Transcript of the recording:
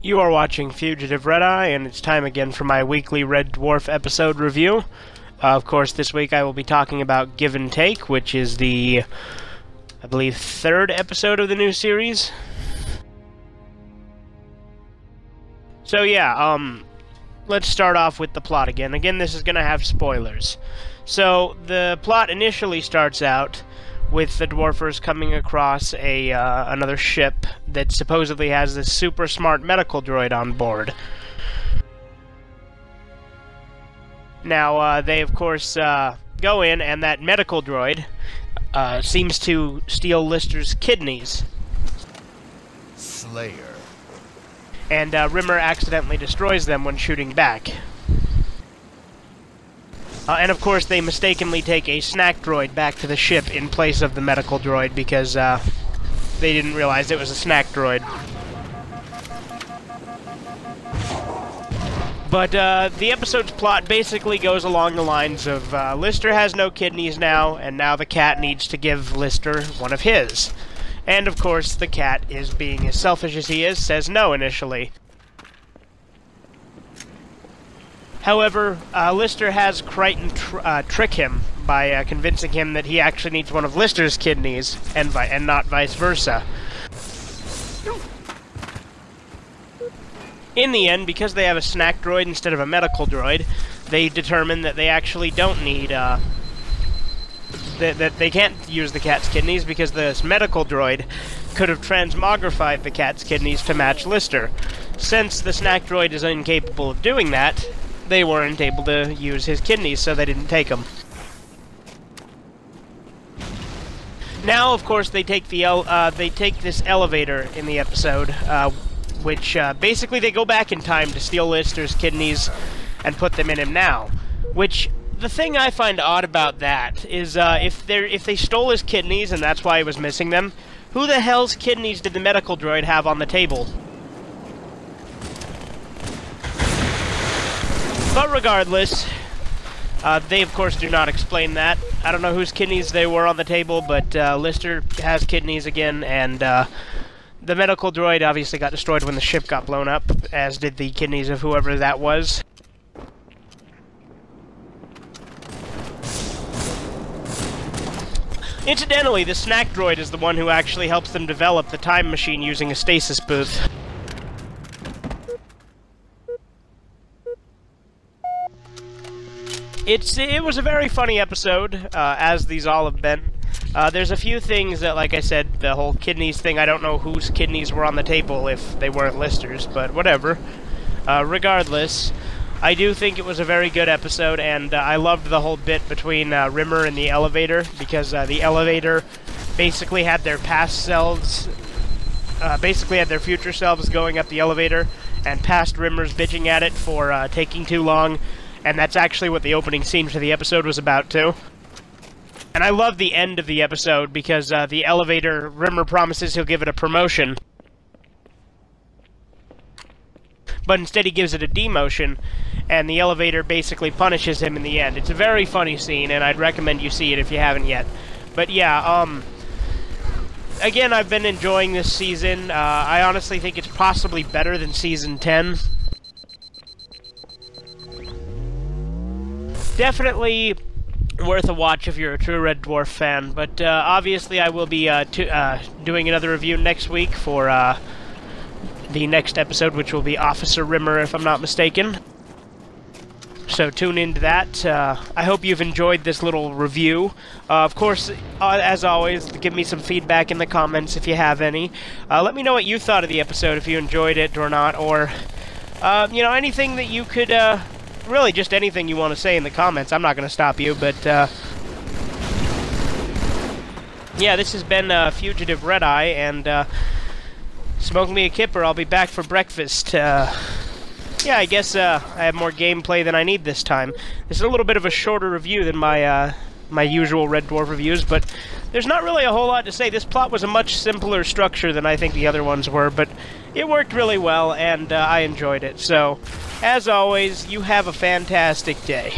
You are watching Fugitive Red-Eye, and it's time again for my weekly Red Dwarf episode review. Of course, this week I will be talking about Give and Take, which is the, I believe, third episode of the new series. So yeah, let's start off with the plot again. Again, this is going to have spoilers. So, the plot initially starts out with the dwarfers coming across another ship that supposedly has this super smart medical droid on board. Now, they of course go in, and that medical droid seems to steal Lister's kidneys. Slayer. And Rimmer accidentally destroys them when shooting back. And of course, they mistakenly take a snack droid back to the ship in place of the medical droid because they didn't realize it was a snack droid. But the episode's plot basically goes along the lines of Lister has no kidneys now, and now the cat needs to give Lister one of his. And of course, the cat, is being as selfish as he is, says no initially. However, Lister has Crichton trick him by convincing him that he actually needs one of Lister's kidneys, and not vice versa. In the end, because they have a snack droid instead of a medical droid, they determine that they actually don't need, that they can't use the cat's kidneys because this medical droid could have transmogrified the cat's kidneys to match Lister. Since the snack droid is incapable of doing that, they weren't able to use his kidneys, so they didn't take them. Now, of course, they take this elevator in the episode, which basically they go back in time to steal Lister's kidneys and put them in him now. Which, the thing I find odd about that is if they stole his kidneys and that's why he was missing them, who the hell's kidneys did the medical droid have on the table? But regardless, they of course do not explain that. I don't know whose kidneys they were on the table, but Lister has kidneys again, and the medical droid obviously got destroyed when the ship got blown up, as did the kidneys of whoever that was. Incidentally, the snack droid is the one who actually helps them develop the time machine using a stasis booth. It was a very funny episode, as these all have been. There's a few things that, like I said, the whole kidneys thing, I don't know whose kidneys were on the table if they weren't Lister's, but whatever. Regardless, I do think it was a very good episode, and I loved the whole bit between Rimmer and the elevator, because the elevator basically had their past selves, basically had their future selves going up the elevator, and past Rimmer's bitching at it for taking too long. And that's actually what the opening scene for the episode was about, too. And I love the end of the episode, because the elevator, Rimmer promises he'll give it a promotion. But instead he gives it a demotion, and the elevator basically punishes him in the end. It's a very funny scene, and I'd recommend you see it if you haven't yet. But yeah, again, I've been enjoying this season. I honestly think it's possibly better than Season 10. Definitely worth a watch if you're a true Red Dwarf fan, but obviously I will be doing another review next week for the next episode, which will be Officer Rimmer, if I'm not mistaken. So tune into that. I hope you've enjoyed this little review. Of course, as always, give me some feedback in the comments if you have any. Let me know what you thought of the episode, if you enjoyed it or not, or you know, anything that you could really, just anything you want to say in the comments. I'm not going to stop you, but yeah, this has been Fugitive Red-Eye, and smoke me a kipper. I'll be back for breakfast. Yeah, I guess I have more gameplay than I need this time. This is a little bit of a shorter review than my my usual Red Dwarf reviews, but there's not really a whole lot to say. This plot was a much simpler structure than I think the other ones were, but it worked really well, and I enjoyed it. So, as always, you have a fantastic day.